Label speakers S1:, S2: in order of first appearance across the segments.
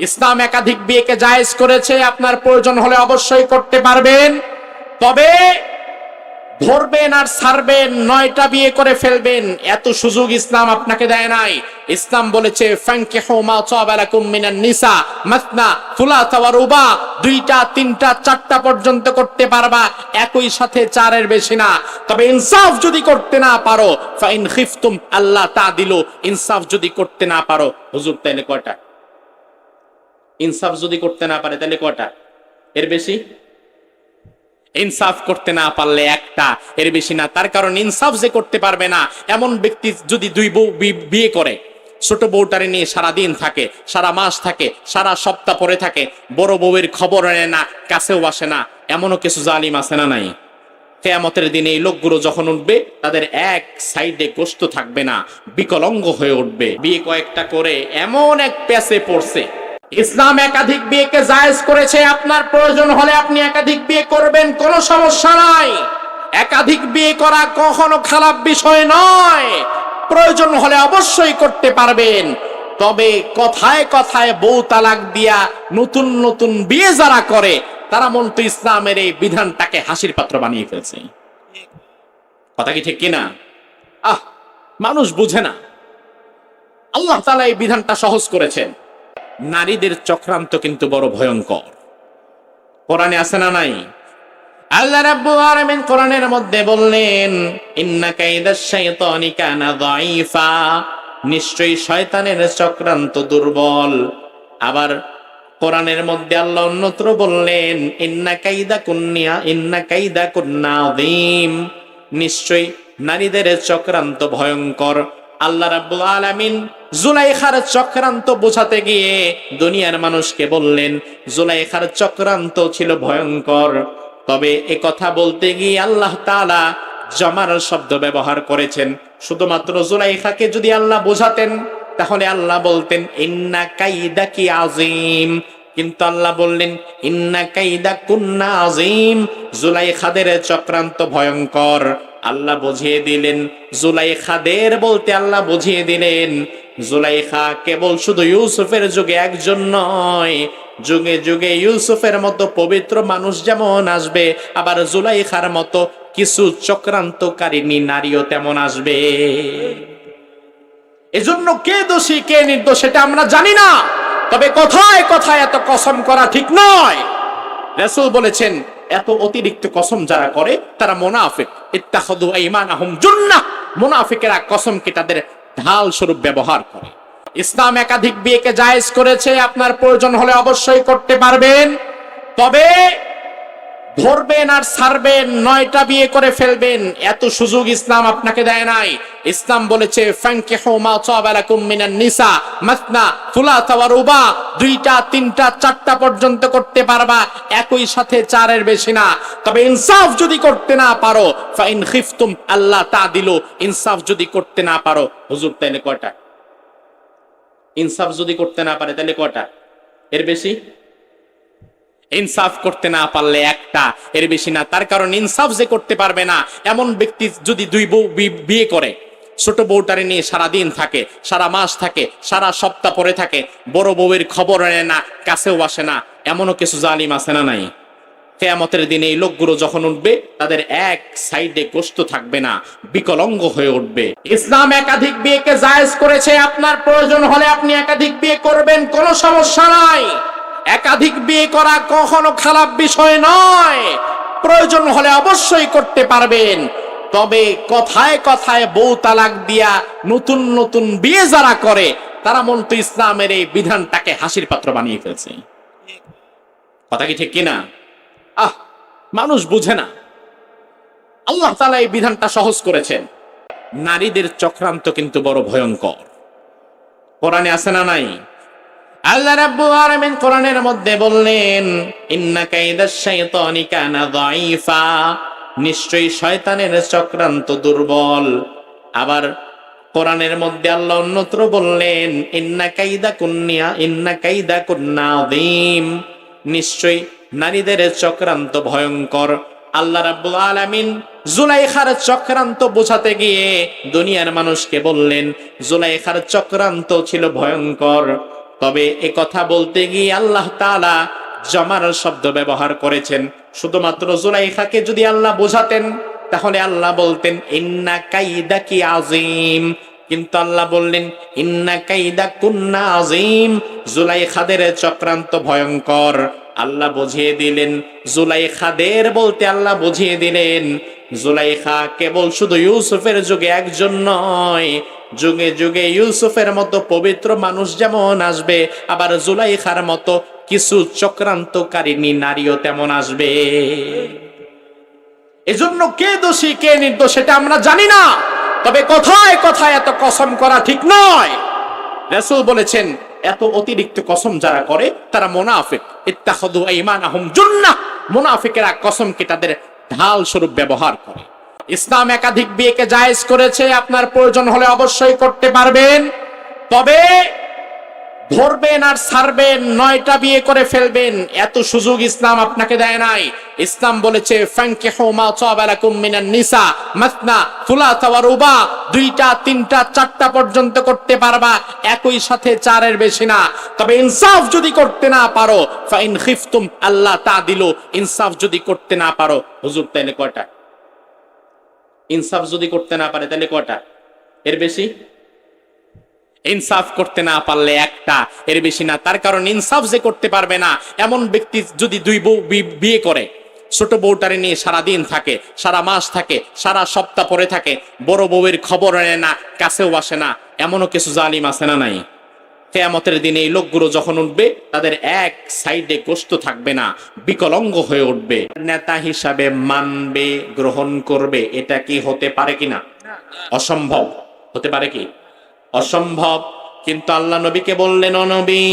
S1: ইসলাম একাধিক বিয়েকে জায়েজ করেছে, আপনার প্রয়োজন হলে অবশ্যই করতে পারবেন, তবে ধরবেন আর ছাড়বেন, 9টা বিয়ে করে ফেলবেন এত সুযোগ ইসলাম আপনাকে দেয় নাই। ইসলাম বলেছে ফানকিহু মা তাবা লাকুম মিনান নিসা মাসনা সুলাসা ওয়া রুবা, 2টা 3টা 4টা পর্যন্ত করতে পারবা, একই সাথে 4-এর বেশি না। তবে ইনসাফ যদি করতে না পারো, ফাইন খিফতুম আল্লাহ তাদিলু, ইনসাফ যদি করতে না পারো, হুজুর তাইলে কয়টা? ইনসাফ যদি করতে না পারে তাহলে কয়টা? এর বেশি? ইনসাফ করতে না পারলে একটা, এর বেশি না। তার কারণ ইনসাফ যে করতে পারবে না এমন ব্যক্তি যদি 2 বউ বিয়ে করে, ছোট বউটারে নিয়ে সারা দিন থাকে, সারা মাস থাকে, সারা সপ্তাহ পরে থাকে, বড় বউয়ের খবর নেয় না, কাছেও আসে না, এমনও কিছু জালিম আছে না নাই? কিয়ামতের দিনে এই লোকগুলো যখন উঠবে, তাদের এক সাইডে গোশত থাকবে না, বিকলাঙ্গ হয়ে উঠবে। বিয়ে কয়েকটা করে এমন এক প্যাচে পড়ছে। ইসলাম একাধিক বিয়েকে জায়েজ করেছে, আপনার প্রয়োজন হলে আপনি একাধিক বিয়ে করবেন, কোনো সমস্যা নাই। একাধিক বিয়ে করা কখনো খারাপ বিষয় নয়, প্রয়োজন হলে অবশ্যই করতে পারবেন। তবে কথায় কথায় বউ তালাক দিয়া নতুন নতুন বিয়ে যারা করে, তারা মূলত ইসলামের এই বিধানটাকে হাসির পাত্র বানিয়ে ফেলছে। কথা কি ঠিক কিনা? মানুষ বুঝে না। আল্লাহ তাআলা এই বিধানটা সহজ করেছেন। নারীদের চক্রান্ত কিন্তু বড় ভয়ঙ্কর, কোরআনে আছে না নাই? আল্লাহ রাব্বুল আলামিন কোরআনের মধ্যে বললেন ইন্না কাইদাশ শাইতানি কানা যায়ীফা, নিশ্চয়ই শয়তানের চক্রান্ত দুর্বল। আবার কোরআনের মধ্যে আল্লাহ অন্যত্র বললেন ইন্না কাইদাকুন্না আযীম, নিশ্চয়ই নারীদের চক্রান্ত ভয়ঙ্কর। আল্লাহ রাব্বুল আলামিন জুলাইখার চক্রান্ত বোঝাতে গিয়ে দুনিয়ার মানুষকে বললেন জুলাইখার চক্রান্ত ছিল ভয়ঙ্কর। তবে এ কথা বলতে গিয়ে আল্লাহ তাআলা জামার শব্দ ব্যবহার করেছেন। শুধুমাত্র জুলাইখাকে যদি আল্লাহ বোঝাতেন তাহলে আল্লাহ বলতেন ইন্না কাইদাকি আযীম, কিন্তু আল্লাহ বললেন ইন্না কাইদাকুন্না আযীম, জুলাইখাদের চক্রান্ত ভয়ঙ্কর। আল্লাহ বুঝিয়ে দিলেন জুলাইখাদের বলতে আল্লাহ বুঝিয়ে দিলেন জুলাইখা কেবল শুধু ইউসুফের যুগে একজন নয়, যুগে যুগে ইউসুফের মতো পবিত্র মানুষ যেমন আসবে, আবার জুলাইখার মতো কিছু চক্রান্তকারিনী নারীও তেমন আসবে। এজন্য কে দোষী কে নির্দোষ সেটা আমরা জানি না, তবে কথায় কথায় এত কসম করা ঠিক নয়। রাসূল বলেছেন এত অতিরিক্ত কসম যারা করে তারা মুনাফিক। ইত্তাখাযু আইমানাহুম জুন্নাহ, মুনাফিকেরা কসমকে তাদের ঢাল স্বরূপ ব্যবহার করে। ইসলাম একাধিক বিয়েকে জায়েজ করেছে, আপনার প্রয়োজন হলে অবশ্যই করতে পারবেন, তবে ধরবেন আর ছাড়বেন, 9টা বিয়ে করে ফেলবেন এত সুযোগ ইসলাম আপনাকে দেয় নাই। ইসলাম বলেছে ফানকিহু মা তাবা লাকুম মিনান নিসা মাসনা সুলাসা ওয়া রুবা, 2টা 3টা 4টা পর্যন্ত করতে পারবা, একই সাথে 4-এর বেশি না। তবে ইনসাফ যদি করতে না পারো, ফাইন খিফতুম আল্লাহ তাদিলু, ইনসাফ যদি করতে না পারো, হুজুর তাইলে কয়টা? ইনসাফ যদি করতে না পারে তাহলে কয়টা? এর বেশি? ইনসাফ করতে না পারলে একটা, এর বেশি না। তার কারণ ইনসাফ যে করতে পারবে না এমন ব্যক্তি যদি 2 বউ বিয়ে করে, ছোট বউটারে নিয়ে সারা দিন থাকে, সারা মাস থাকে, সারা সপ্তাহ পরে থাকে, বড় বউয়ের খবর নেয় না, কাছেও আসে না, এমনও কিছু জালিম আছে না নাই? কিয়ামতের দিনে এই লোকগুলো যখন উঠবে, তাদের এক সাইডে গোশত থাকবে না, বিকলাঙ্গ হয়ে উঠবে। ইসলাম একাধিক বিয়েকে জায়েজ করেছে, আপনার প্রয়োজন হলে আপনি একাধিক বিয়ে করবেন, কোনো সমস্যা নাই। একাধিক বিয়ে করা কখনো খারাপ বিষয় নয়, প্রয়োজন হলে অবশ্যই করতে পারবেন। তবে কথায় কথায় বউ তালাক দিয়া নতুন নতুন বিয়ে যারা করে, তারা মূলত ইসলামের এই বিধানটাকে হাসির পাত্র বানিয়ে ফেলছে। কথা কি ঠিক কিনা? মানুষ বুঝে না। আল্লাহ তাআলা এই বিধানটা সহজ করেছেন। নারীদের চক্রান্ত কিন্তু বড় ভয়ঙ্কর, কোরআনে আছে না নাই? আল্লাহ রাব্বুল আলামিন কোরআনের মধ্যে বললেন ইন্না কাইদাশ শাইতানি কানা যায়ীফা, নিশ্চয়ই শয়তানের চক্রান্ত দুর্বল। আবার কোরআনের মধ্যে আল্লাহ অন্যত্র বললেন ইন্না কাইদাকুন্না আযীম, নিশ্চয়ই নারীদের চক্রান্ত ভয়ঙ্কর। আল্লাহ রাব্বুল আলামিন জুলাইখার চক্রান্ত বোঝাতে গিয়ে দুনিয়ার মানুষকে বললেন জুলাইখার চক্রান্ত ছিল ভয়ঙ্কর, তবে এ কথা বলতে গিয়ে আল্লাহ তাআলা জমার শব্দ ব্যবহার করেছেন। শুধুমাত্র জুলাইখাকে যদি আল্লাহ বোঝাতেন তাহলে আল্লাহ বলতেন ইন্না কাইদাকি আযীম, কিন্তু আল্লাহ বললেন ইন্না কাইদা কুন্না আযীম, জুলাইখাদের চক্রান্ত ভয়ঙ্কর। আল্লাহ বুঝিয়ে দিলেন জুলাইখাদের বলতে আল্লাহ বুঝিয়ে দিলেন জুলাইখা কেবল শুধু ইউসুফের যুগে একজন নয়, যুগে যুগে ইউসুফের মতো পবিত্র মানুষ যেমন আসবে, আবার জুলাইখার মতো কিছু চক্রান্তকারিণী নারীও তেমন আসবে। এজন্য কে দোষী কে নির্দোষ সেটা আমরা জানি না, তবে কথায় কথায় এত কসম করা ঠিক নয়। রাসূল বলেছেন এত অতিরিক্ত কসম যারা করে তারা মুনাফিক। ইত্তাখাযু আইমানাহুম জুন্নাহ, মুনাফিকেরা কসমকে তাদের ঢাল স্বরূপ ব্যবহার করে। ইসলাম একাধিক বিয়েকে জায়েজ করেছে, আপনার প্রয়োজন হলে অবশ্যই করতে পারবেন, তবে ধরবেন আর ছাড়বেন, 9টা বিয়ে করে ফেলবেন এত সুযোগ ইসলাম আপনাকে দেয় নাই। ইসলাম বলেছে ফানকিহু মা তাবা লাকুম মিনান নিসা মাসনা সুলাসা ওয়া রুবা, 2টা 3টা 4টা পর্যন্ত করতে পারবা, একই সাথে 4-এর বেশি না। তবে ইনসাফ যদি করতে না পারো, ফাইন খিফতুম আল্লাহ তাদিলু, ইনসাফ যদি করতে না পারো, হুজুর তাহলে কয়টা? ইনসাফ যদি করতে না পারে তাহলে কয়টা? এর বেশি? ইনসাফ করতে না পারলে একটা, এর বেশি না। তার কারণ ইনসাফ যে করতে পারবে না এমন ব্যক্তি যদি 2 বউ বিয়ে করে, ছোট বউটারে নিয়ে সারা দিন থাকে, সারা মাস থাকে, সারা সপ্তাহ পরে থাকে, বড় বউয়ের খবর নেয় না, কাছেও আসে না, এমনও কিছু জালিম আছে না নাই? কিয়ামতের দিনে এই লোকগুলো যখন উঠবে তাদের এক সাইডে গোশত থাকবে না, বিকলাঙ্গ হয়ে উঠবে। নেতা হিসাবে মানবে, গ্রহণ করবে, এটা কি হতে পারে কিনা? অসম্ভব। হতে পারে কি? অসম্ভব। কিন্তু আল্লাহ নবীকে বললেন ও নবী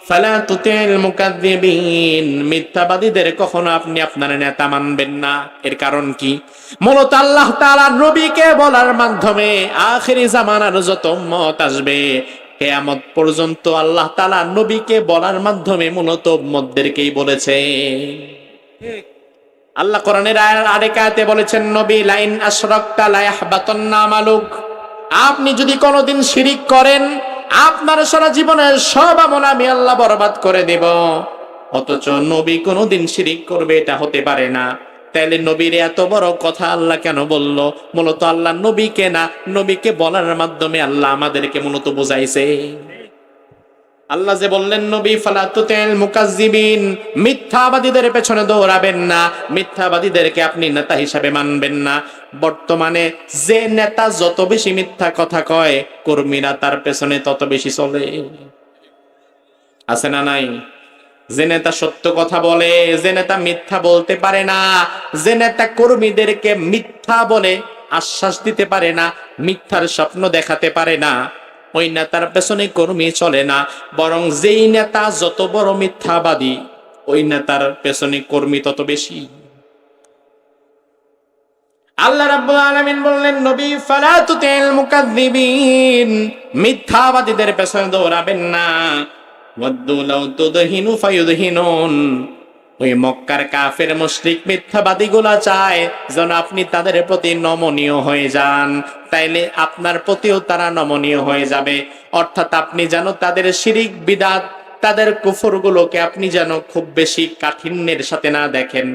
S1: ফালা তুতিল মুকাদ্দিবিন, মিথ্যাবাদীদের কখনো আপনি আপনার নেতা মানবেন না। এর কারণ কি? মূলত আল্লাহ তাআলা নবীকে বলার মাধ্যমে আখিরি জামানার যত উম্মত আসবে কিয়ামত পর্যন্ত আল্লাহ তাআলা নবীকে বলার মাধ্যমে মূলত উম্মতদেরকেই বলেছে। আল্লাহ কোরআনের আরেক আয়াতে বলেছেন নবী লাইন আশরাকতা লা ইয়াহবাতান্না আমালুক, আপনি যদি কোনোদিন শিরিক করেন আপনার সারা জীবনের সব আমল আমি আল্লাহ বরবাদ করে দেব। অথচ নবী কোনোদিন শিরিক করবে এটা হতে পারে না। তাইলে নবীর এত বড় কথা আল্লাহ কেন বলল? মূলত আল্লাহ নবীকে না, নবীকে বলার মাধ্যমে আল্লাহ আমাদেরকে মূলত বুঝাইছে। আল্লাহ যে বললেন নবী ফালা তুতিল মুকাজ্জিবিন, মিথ্যাবাদীদের পেছনে দৌড়াবেন না, মিথ্যাবাদীদেরকে আপনি নেতা হিসাবে মানবেন না। বর্তমানে যে নেতা যত বেশি মিথ্যা কথা কয়, কর্মীরা তার পেছনে তত বেশি চলে। আছে না নাই? যে নেতা সত্য কথা বলে, যে নেতা মিথ্যা বলতে পারে না, যে নেতা কর্মীদেরকে মিথ্যা বলে আশ্বাস দিতে পারে না, মিথ্যার স্বপ্ন দেখাতে পারে না, ওই নেতার পেছনে কর্মী চলে না। বরং যেই নেতা যত বড় মিথ্যাবাদী, ওই নেতার পেছনে কর্মী তত বেশি। আল্লাহ রাব্বুল আলামিন বললেন নবী ফালা তুতিল মুকাদ্দিবিন, মিথ্যাবাদীদের পেছনে দৌড়াবেন না। ওয়াদ্দু লাউ তুদহিনু ফায়ুদহিনুন, ওই মক্কার কাফের মুশরিক মিথ্যাবাদীগুলা চায় যেন আপনি তাদের প্রতি নমনীয় হয়ে যান, তাইলে আপনার প্রতিও তারা নমনীয় হয়ে যাবে। অর্থাৎ আপনি যেন তাদের শিরিক বিদআত, তাদের কুফরগুলোকে আপনি যেন খুব বেশি কাঠিন্যের সাথে না দেখেন,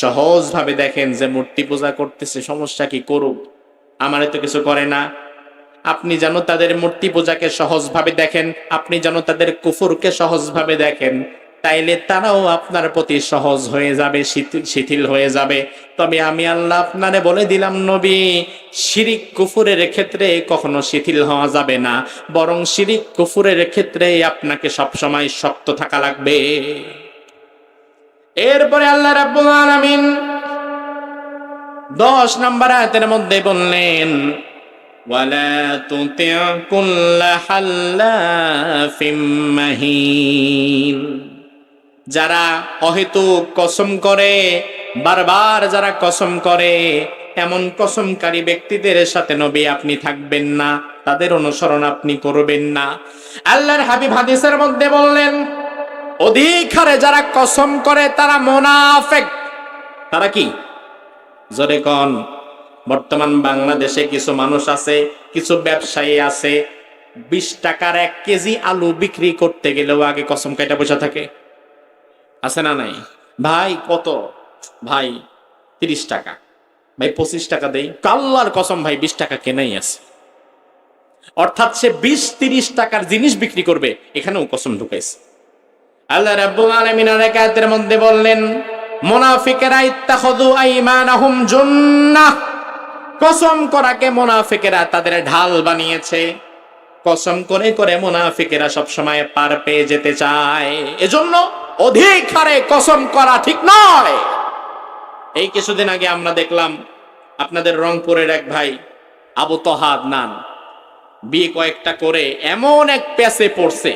S1: সহজ ভাবে দেখেন যে মূর্তি পূজা করতেছে, সমস্যা কি, করুক, আমারে তো কিছু করে না। আপনি যেন তাদের মূর্তি পূজাকে সহজ ভাবে দেখেন, আপনি যেন তাদের কুফরকে সহজ ভাবে দেখেন, তাইলে তারাও আপনার প্রতি সহজ হয়ে যাবে, শিথিল হয়ে যাবে। তবে আমি আল্লাহ আপনারে বলে দিলাম নবী, শিরিক কুফুরের ক্ষেত্রে কখনো শিথিল হওয়া যাবে না, বরং শিরিক কুফুরের ক্ষেত্রে আপনাকে সবসময় শক্ত থাকা লাগবে। এরপরে আল্লাহ রাব্বুল আলামিন 10 নম্বর আয়াতের মধ্যে বললেন ওয়ালা তুতি' কুল্লা হাল্লাফিম মাহিন, যারা অহেতুক কসম করে, বারবার যারা কসম করে, এমন কসমকারী ব্যক্তিদের সাথে নবী আপনি থাকবেন না, তাদের অনুসরণ আপনি করবেন না। আল্লাহর হাবিব হাদিসের মধ্যে বললেন অধিক হারে যারা কসম করে তারা মুনাফিক। তারা কি? জোরে কোন। বর্তমান বাংলাদেশে কিছু মানুষ আছে, কিছু ব্যবসায়ী আছে, 20 টাকার 1 কেজি আলু বিক্রি করতে গেলেও আগে কসম কাইটা বসে থাকে। আছে না নাই? ভাই কত? ভাই 30 টাকা। ভাই 25 টাকা দেই। আল্লাহর কসম ভাই 20 টাকা কেনাই আছে। অর্থাৎ সে 20-30 টাকার জিনিস বিক্রি করবে, এখানেও কসম ঢুকাইছে। আল্লাহ রাব্বুল আলামিন আয়াতের মধ্যে বললেন, মুনাফিকেরা ইত্তাখাযু আইমানাহুম জুন্নাহ, কসম করাকে মুনাফিকেরা তাদের ঢাল বানিয়েছে। কসম করে করে মুনাফিকেরা সব সময় পার পেয়ে যেতে চায়, এজন্য অধিক হারে কসম করা ঠিক নয়। এই কিছুদিন আগে আমরা দেখলাম আপনাদের রংপুরের এক ভাই আবু তহা আদনান বিয়ে কয়েকটা করে এমন এক প্যাচে পড়ছে,